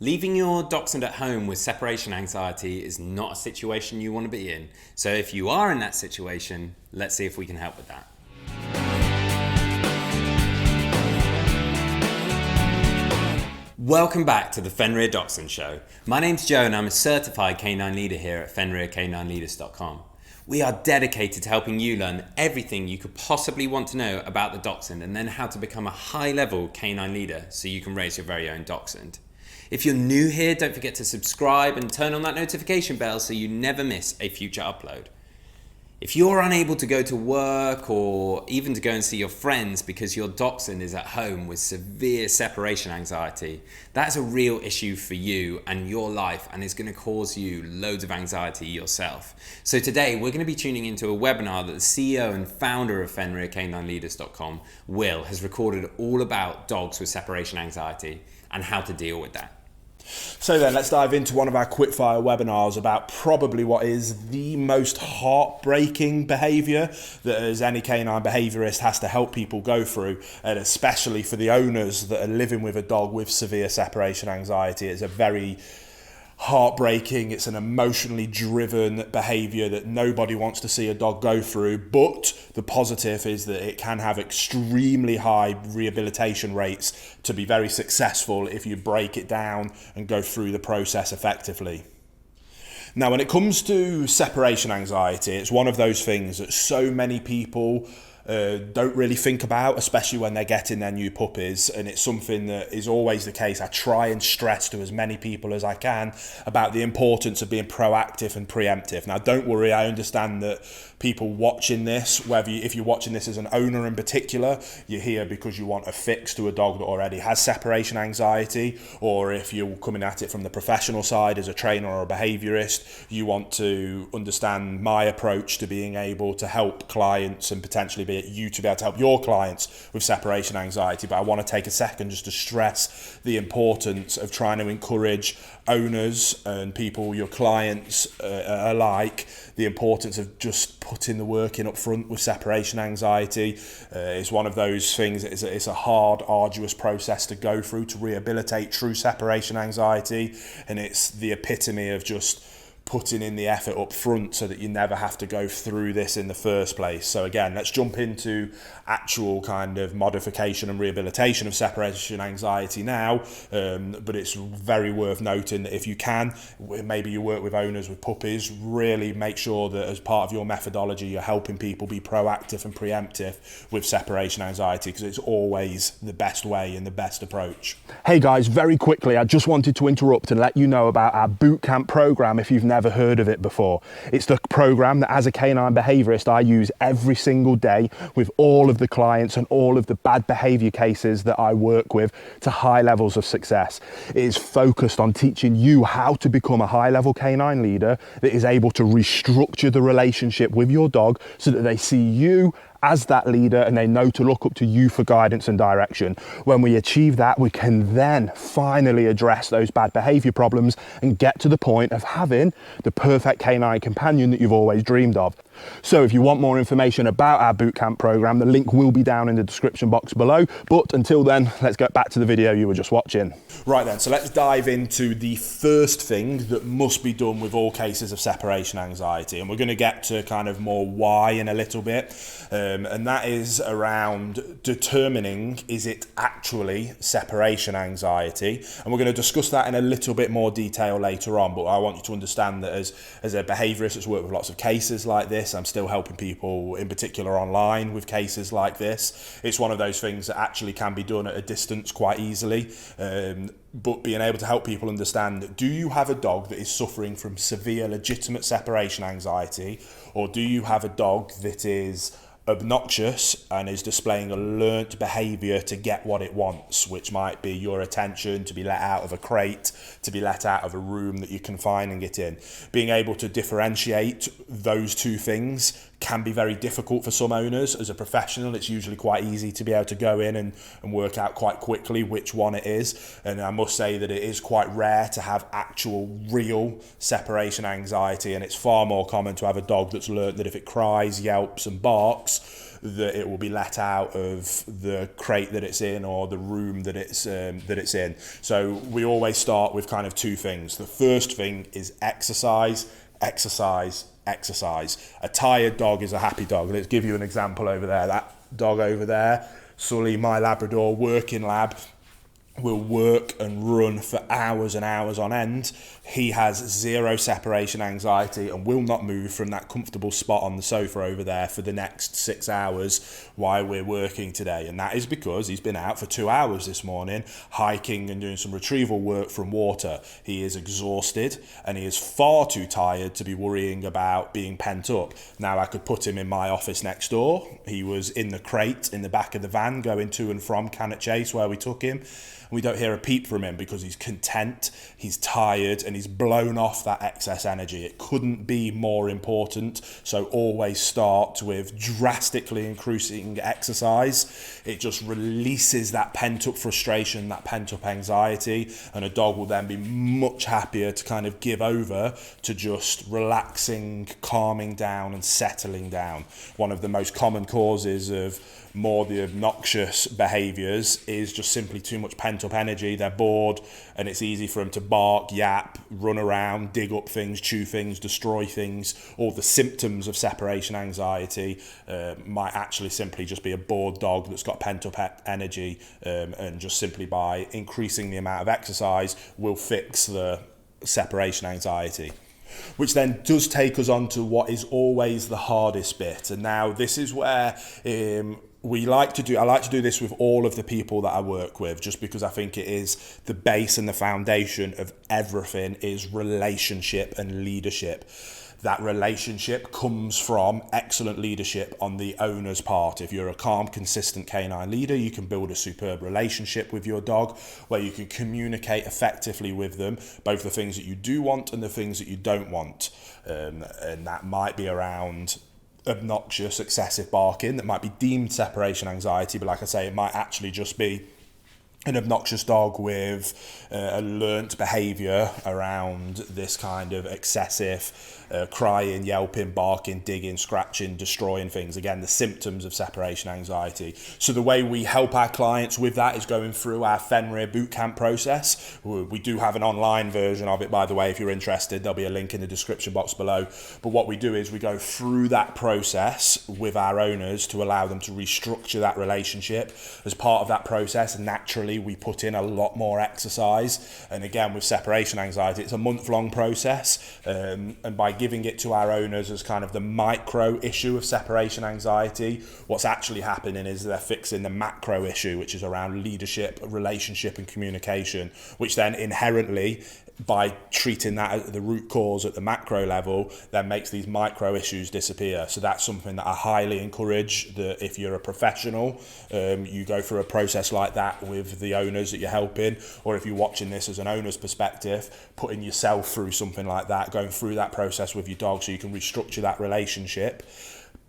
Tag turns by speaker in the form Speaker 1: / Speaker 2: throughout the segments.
Speaker 1: Leaving your dachshund at home with separation anxiety is not a situation you want to be in. So if you are in that situation, let's see if we can help with that. Welcome back to the Fenrir Dachshund Show. My name's Joe and I'm a certified canine leader here at FenrirCanineLeaders.com. We are dedicated to helping you learn everything you could possibly want to know about the dachshund and then how to become a high-level canine leader so you can raise your very own dachshund. If you're new here, don't forget to subscribe and turn on that notification bell so you never miss a future upload. If you're unable to go to work or even to go and see your friends because your dachshund is at home with severe separation anxiety, that's a real issue for you and your life and is going to cause you loads of anxiety yourself. So today we're going to be tuning into a webinar that the CEO and founder of FenrirCanineLeaders.com, Will, has recorded all about dogs with separation anxiety and how to deal with that.
Speaker 2: So then let's dive into one of our quickfire webinars about probably what is the most heartbreaking behaviour that as any canine behaviourist has to help people go through, and especially for the owners that are living with a dog with severe separation anxiety. It's a very heartbreaking, it's an emotionally driven behaviour that nobody wants to see a dog go through, but the positive is that it can have extremely high rehabilitation rates to be very successful if you break it down and go through the process effectively. Now, when it comes to separation anxiety, it's one of those things that so many people don't really think about, especially when they're getting their new puppies, and it's something that is always the case. I try and stress to as many people as I can about the importance of being proactive and preemptive. Now, don't worry, I understand that people watching this, if you're watching this as an owner in particular, you're here because you want a fix to a dog that already has separation anxiety, or if you're coming at it from the professional side as a trainer or a behaviourist, you want to understand my approach to being able to help clients and potentially be you to be able to help your clients with separation anxiety. But I want to take a second just to stress the importance of trying to encourage owners and people, your clients alike, the importance of just putting the work in up front with separation anxiety. It's one of those things, it's a hard, arduous process to go through to rehabilitate true separation anxiety, and it's the epitome of just putting in the effort up front so that you never have to go through this in the first place. So again, let's jump into actual kind of modification and rehabilitation of separation anxiety now, but it's very worth noting that if you can, maybe you work with owners with puppies, really make sure that as part of your methodology you're helping people be proactive and preemptive with separation anxiety, because it's always the best way and the best approach.
Speaker 3: Hey guys, very quickly, I just wanted to interrupt and let you know about our bootcamp program if you've never heard of it before. It's the program that as a canine behaviourist I use every single day with all of the clients and all of the bad behaviour cases that I work with to high levels of success. It is focused on teaching you how to become a high level canine leader that is able to restructure the relationship with your dog so that they see you as that leader and they know to look up to you for guidance and direction. When we achieve that, we can then finally address those bad behaviour problems and get to the point of having the perfect canine companion that you've always dreamed of. So if you want more information about our bootcamp program, the link will be down in the description box below. But until then, let's get back to the video you were just watching.
Speaker 2: Right then, so let's dive into the first thing that must be done with all cases of separation anxiety. And we're going to get to kind of more why in a little bit. And that is around determining, is it actually separation anxiety? And we're going to discuss that in a little bit more detail later on. But I want you to understand that as a behaviourist that's worked with lots of cases like this, I'm still helping people in particular online with cases like this. It's one of those things that actually can be done at a distance quite easily. But being able to help people understand, do you have a dog that is suffering from severe legitimate separation anxiety, or do you have a dog that is obnoxious and is displaying a learnt behaviour to get what it wants, which might be your attention, to be let out of a crate, to be let out of a room that you're confining it in. Being able to differentiate those two things can be very difficult for some owners. As a professional, it's usually quite easy to be able to go in and work out quite quickly which one it is. And I must say that it is quite rare to have actual real separation anxiety, and it's far more common to have a dog that's learnt that if it cries, yelps and barks, that it will be let out of the crate that it's in or the room that it's in. So we always start with kind of two things. The first thing is exercise. A tired dog is a happy dog. Let's give you an example over there. That dog over there, Sully, my Labrador, working lab, will work and run for hours and hours on end. He has zero separation anxiety and will not move from that comfortable spot on the sofa over there for the next 6 hours while we're working today. And that is because he's been out for 2 hours this morning hiking and doing some retrieval work from water. He is exhausted and he is far too tired to be worrying about being pent up. Now, I could put him in my office next door. He was in the crate in the back of the van going to and from Cannock Chase where we took him. We don't hear a peep from him because he's content, he's tired, and he's blown off that excess energy. It couldn't be more important. So always start with drastically increasing exercise. It just releases that pent-up frustration, that pent-up anxiety, and a dog will then be much happier to kind of give over to just relaxing, calming down, and settling down. One of the most common causes of more the obnoxious behaviours is just simply too much pent-up energy. They're bored and it's easy for them to bark, yap, run around, dig up things, chew things, destroy things. All the symptoms of separation anxiety might actually simply just be a bored dog that's got pent-up energy, and just simply by increasing the amount of exercise will fix the separation anxiety. Which then does take us on to what is always the hardest bit. And now this is where I like to do this with all of the people that I work with, just because I think it is the base and the foundation of everything is relationship and leadership. That relationship comes from excellent leadership on the owner's part. If you're a calm, consistent canine leader, you can build a superb relationship with your dog where you can communicate effectively with them, both the things that you do want and the things that you don't want. And that might be around obnoxious, excessive barking. That might be deemed separation anxiety, but like I say, it might actually just be an obnoxious dog with a learnt behaviour around this kind of excessive crying, yelping, barking, digging, scratching, destroying things. Again, the symptoms of separation anxiety. So the way we help our clients with that is going through our Fenrir bootcamp process. We do have an online version of it, by the way, if you're interested. There'll be a link in the description box below. But what we do is we go through that process with our owners to allow them to restructure that relationship. As part of that process, naturally, we put in a lot more exercise. And again, with separation anxiety, it's a month-long process. And by giving it to our owners as kind of the micro issue of separation anxiety, what's actually happening is they're fixing the macro issue, which is around leadership, relationship, and communication, which then inherently, by treating that at the root cause at the macro level, then makes these micro issues disappear. So that's something that I highly encourage, that if you're a professional, you go through a process like that with the owners that you're helping, or if you're watching this as an owner's perspective, putting yourself through something like that, going through that process with your dog so you can restructure that relationship.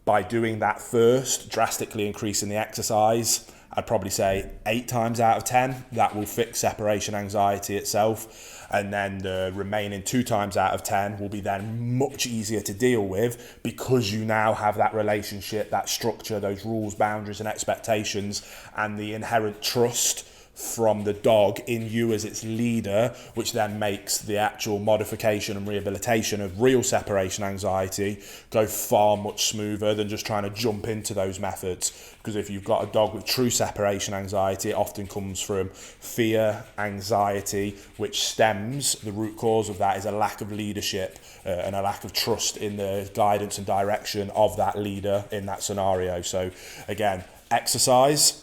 Speaker 2: By doing that first, drastically increasing the exercise, I'd probably say 8 times out of 10, that will fix separation anxiety itself. And then the remaining 2 times out of 10 will be then much easier to deal with, because you now have that relationship, that structure, those rules, boundaries and expectations, and the inherent trust from the dog in you as its leader, which then makes the actual modification and rehabilitation of real separation anxiety go far much smoother than just trying to jump into those methods. Because if you've got a dog with true separation anxiety, it often comes from fear, anxiety, which stems, the root cause of that is a lack of leadership and a lack of trust in the guidance and direction of that leader in that scenario. So again, exercise,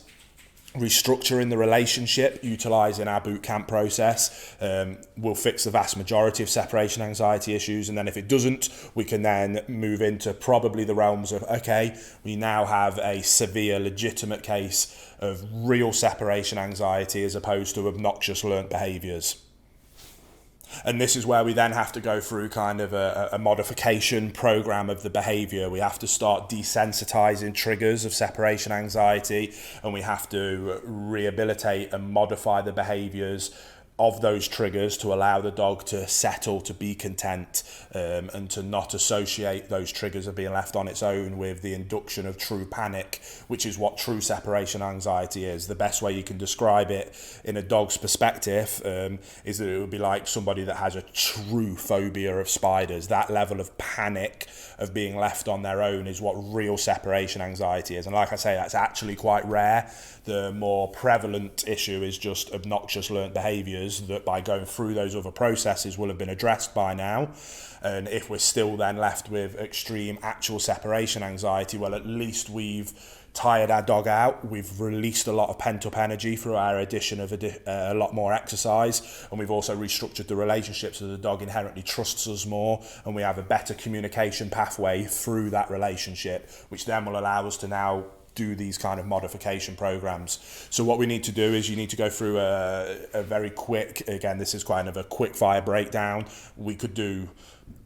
Speaker 2: restructuring the relationship, utilising our boot camp process, will fix the vast majority of separation anxiety issues. And then if it doesn't, we can then move into probably the realms of, okay, we now have a severe, legitimate case of real separation anxiety as opposed to obnoxious learnt behaviours. And this is where we then have to go through kind of a modification program of the behavior. We have to start desensitizing triggers of separation anxiety, and we have to rehabilitate and modify the behaviors of those triggers to allow the dog to settle, to be content, and to not associate those triggers of being left on its own with the induction of true panic, which is what true separation anxiety is. The best way you can describe it in a dog's perspective is that it would be like somebody that has a true phobia of spiders. That level of panic of being left on their own is what real separation anxiety is. And like I say, that's actually quite rare. The more prevalent issue is just obnoxious learnt behaviours that by going through those other processes will have been addressed by now. And if we're still then left with extreme actual separation anxiety, well, at least we've tired our dog out. We've released a lot of pent-up energy through our addition of a lot more exercise, and we've also restructured the relationship so the dog inherently trusts us more, and we have a better communication pathway through that relationship, which then will allow us to now do these kind of modification programs. So what we need to do is you need to go through a very quick, again, this is kind of a quick fire breakdown. We could do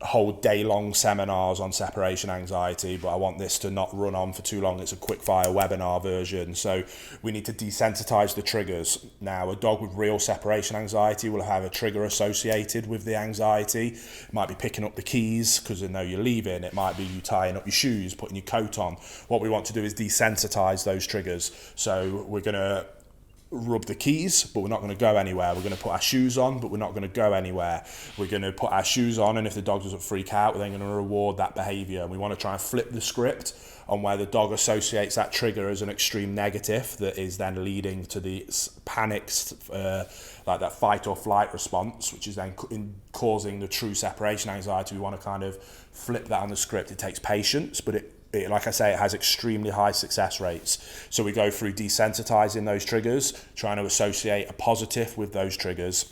Speaker 2: whole day-long seminars on separation anxiety, but I want this to not run on for too long. It's a quick fire webinar version. So we need to desensitize the triggers. Now, a dog with real separation anxiety will have a trigger associated with the anxiety. It might be picking up the keys because they know you're leaving. It might be you tying up your shoes, putting your coat on. What we want to do is desensitize those triggers. So we're going to rub the keys, but we're not going to go anywhere. We're going to put our shoes on, but we're not going to go anywhere. We're going to put our shoes on, and if the dog doesn't freak out, we're then going to reward that behavior. And we want to try and flip the script on where the dog associates that trigger as an extreme negative that is then leading to the panicked, like that fight or flight response, which is then causing the true separation anxiety. We want to kind of flip that on the script. It takes patience, but it, like I say, it has extremely high success rates. So we go through desensitizing those triggers, trying to associate a positive with those triggers.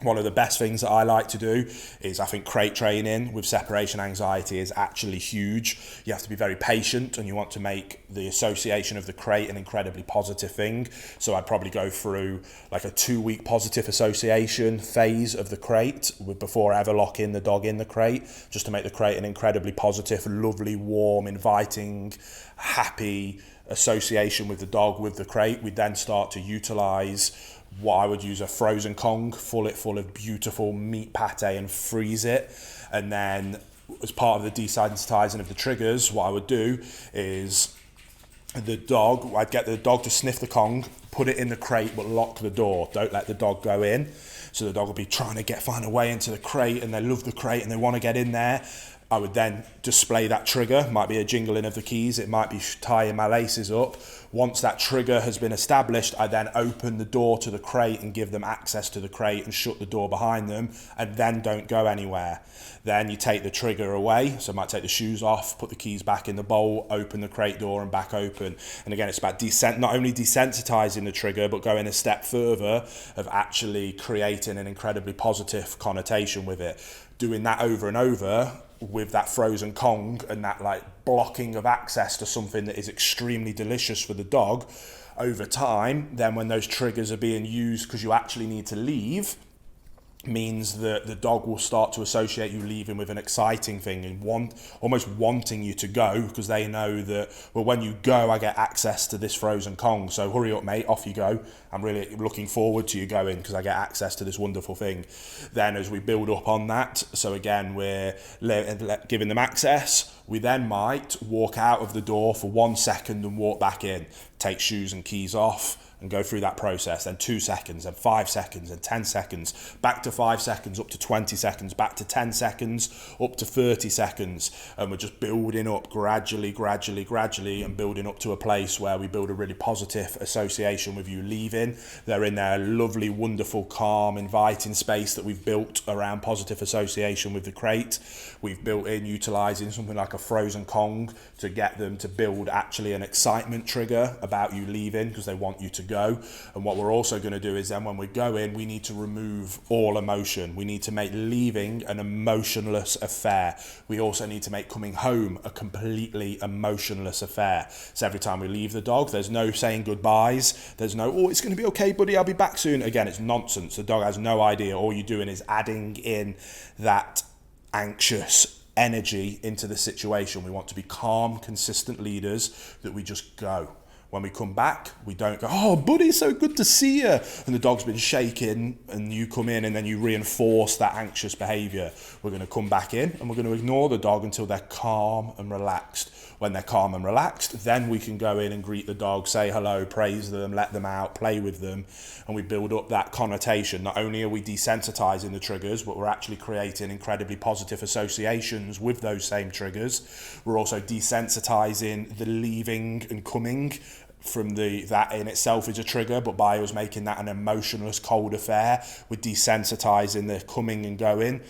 Speaker 2: One of the best things that I like to do is, I think crate training with separation anxiety is actually huge. You have to be very patient, and you want to make the association of the crate an incredibly positive thing. So I'd probably go through like a 2-week positive association phase of the crate before I ever lock in the dog in the crate, just to make the crate an incredibly positive, lovely, warm, inviting, happy association with the dog, with the crate. We then start to utilize what I would use a frozen Kong, fill it full of beautiful meat pate and freeze it. And then as part of the desensitizing of the triggers, what I would do is I'd get the dog to sniff the Kong, put it in the crate, but lock the door. Don't let the dog go in. So the dog will be trying to find a way into the crate, and they love the crate and they want to get in there. I would then display that trigger. Might be a jingling of the keys. It might be tying my laces up. Once that trigger has been established, I then open the door to the crate and give them access to the crate and shut the door behind them, and then don't go anywhere. Then you take the trigger away. So I might take the shoes off, put the keys back in the bowl, open the crate door and back open. And again, it's about not only desensitizing the trigger, but going a step further of actually creating an incredibly positive connotation with it. Doing that over and over with that frozen Kong and that like blocking of access to something that is extremely delicious for the dog over time, then when those triggers are being used because you actually need to leave, means that the dog will start to associate you leaving with an exciting thing and almost wanting you to go, because they know that, well, when you go, I get access to this frozen Kong, so hurry up, mate, off you go. I'm really looking forward to you going because I get access to this wonderful thing. Then as we build up on that, so again, we're giving them access, we then might walk out of the door for 1 second and walk back in, take shoes and keys off, and go through that process, then 2 seconds, and 5 seconds, and 10 seconds, back to 5 seconds, up to 20 seconds, back to 10 seconds, up to 30 seconds, and we're just building up gradually, and building up to a place where we build a really positive association with you leaving. They're in their lovely, wonderful, calm, inviting space that we've built around positive association with the crate. We've built in utilising something like a frozen Kong to get them to build actually an excitement trigger about you leaving, because they want you to go. And what we're also going to do is then when we go in, we need to remove all emotion. We need to make leaving an emotionless affair. We also need to make coming home a completely emotionless affair. So every time we leave the dog, there's no saying goodbyes. There's no, oh, it's going to be okay, buddy, I'll be back soon. Again, it's nonsense. The dog has no idea. All you're doing is adding in that anxious energy into the situation. We want to be calm, consistent leaders that we just go. When we come back, we don't go, oh, buddy, so good to see you. And the dog's been shaking and you come in and then you reinforce that anxious behavior. We're going to come back in and we're going to ignore the dog until they're calm and relaxed. When they're calm and relaxed, then we can go in and greet the dog, say hello, praise them, let them out, play with them. And we build up that connotation. Not only are we desensitizing the triggers, but we're actually creating incredibly positive associations with those same triggers. We're also desensitizing the leaving and coming from that in itself is a trigger, but by us making that an emotionless cold affair, we're desensitizing the coming and going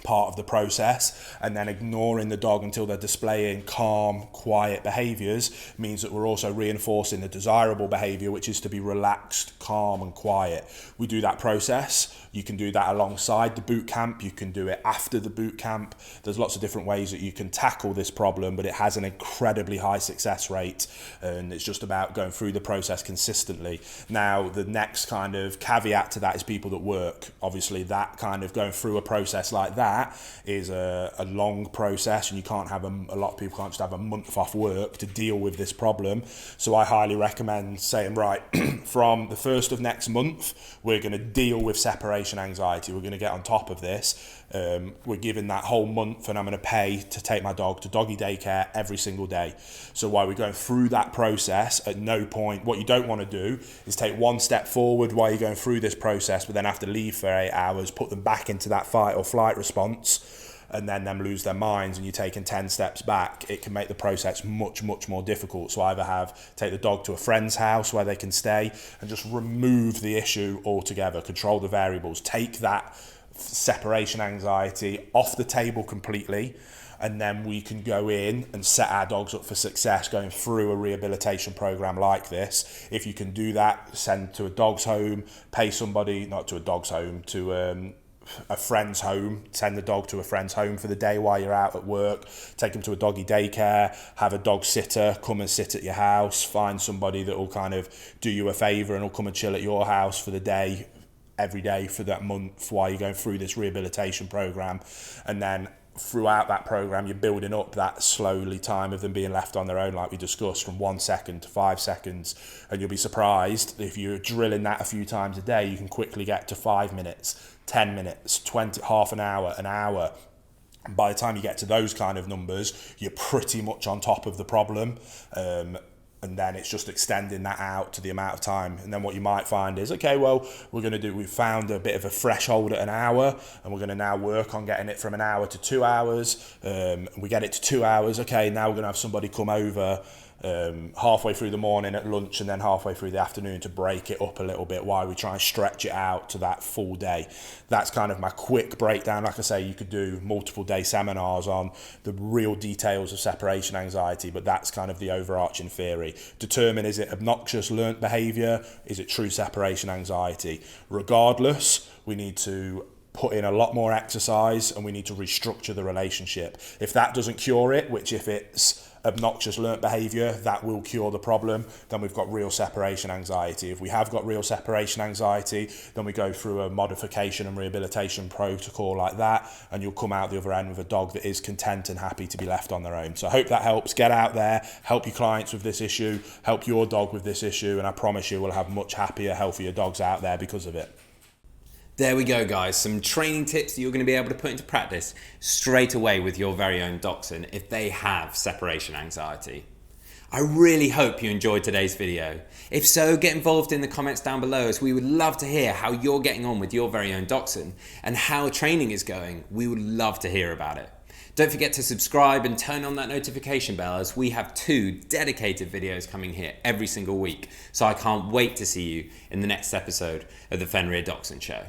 Speaker 2: part of the process, and then ignoring the dog until they're displaying calm, quiet behaviors means that we're also reinforcing the desirable behavior, which is to be relaxed, calm and quiet. We do that process. You can do that alongside the boot camp. You can do it after the boot camp. There's lots of different ways that you can tackle this problem, but it has an incredibly high success rate, and it's just about going through the process consistently. Now, the next kind of caveat to that is people that work. Obviously, that kind of going through a process like that is a long process, and you can't have a lot of people can't just have a month off work to deal with this problem. So I highly recommend saying, right, from the 1st of next month, we're going to deal with separation anxiety. We're going to get on top of this. We're given that whole month, and I'm going to pay to take my dog to doggy daycare every single day. So while we're going through that process, at no point, what you don't want to do is take one step forward while you're going through this process, but then have to leave for 8 hours, put them back into that fight or flight response, and then them lose their minds, and you're taking 10 steps back. It can make the process much, much more difficult. So either take the dog to a friend's house where they can stay and just remove the issue altogether, control the variables, take that separation anxiety off the table completely, and then we can go in and set our dogs up for success going through a rehabilitation program like this. If you can do that, send to a dog's home, pay somebody, not to a dog's home, to a friend's home, send the dog to a friend's home for the day while you're out at work, take them to a doggy daycare, have a dog sitter come and sit at your house, find somebody that will kind of do you a favour and will come and chill at your house for the day, every day for that month while you're going through this rehabilitation program. And then throughout that program, you're building up that slowly time of them being left on their own, like we discussed, from 1 second to 5 seconds. And you'll be surprised if you're drilling that a few times a day, you can quickly get to 5 minutes, 10 minutes, 20, half an hour, an hour. And by the time you get to those kind of numbers, you're pretty much on top of the problem. And then it's just extending that out to the amount of time. And then what you might find is, okay, well, we've found a bit of a threshold at an hour, and we're going to now work on getting it from an hour to 2 hours. We get it to 2 hours. Okay, now we're going to have somebody come over halfway through the morning at lunch and then halfway through the afternoon to break it up a little bit while we try and stretch it out to that full day. That's kind of my quick breakdown. Like I say, you could do multiple day seminars on the real details of separation anxiety, but that's kind of the overarching theory. Determine, is it obnoxious learnt behavior? Is it true separation anxiety? Regardless, we need to put in a lot more exercise and we need to restructure the relationship. If that doesn't cure it, which if it's obnoxious learnt behavior, that will cure the problem, then we've got real separation anxiety. If we have got real separation anxiety, then we go through a modification and rehabilitation protocol like that, and you'll come out the other end with a dog that is content and happy to be left on their own. So I hope that helps. Get out there, help your clients with this issue, help your dog with this issue, and I promise you we'll have much happier, healthier dogs out there because of it.
Speaker 1: There we go, guys. Some training tips that you're going to be able to put into practice straight away with your very own dachshund if they have separation anxiety. I really hope you enjoyed today's video. If so, get involved in the comments down below, as we would love to hear how you're getting on with your very own dachshund and how training is going. We would love to hear about it. Don't forget to subscribe and turn on that notification bell, as we have 2 dedicated videos coming here every single week. So I can't wait to see you in the next episode of the Fenrir Dachshund Show.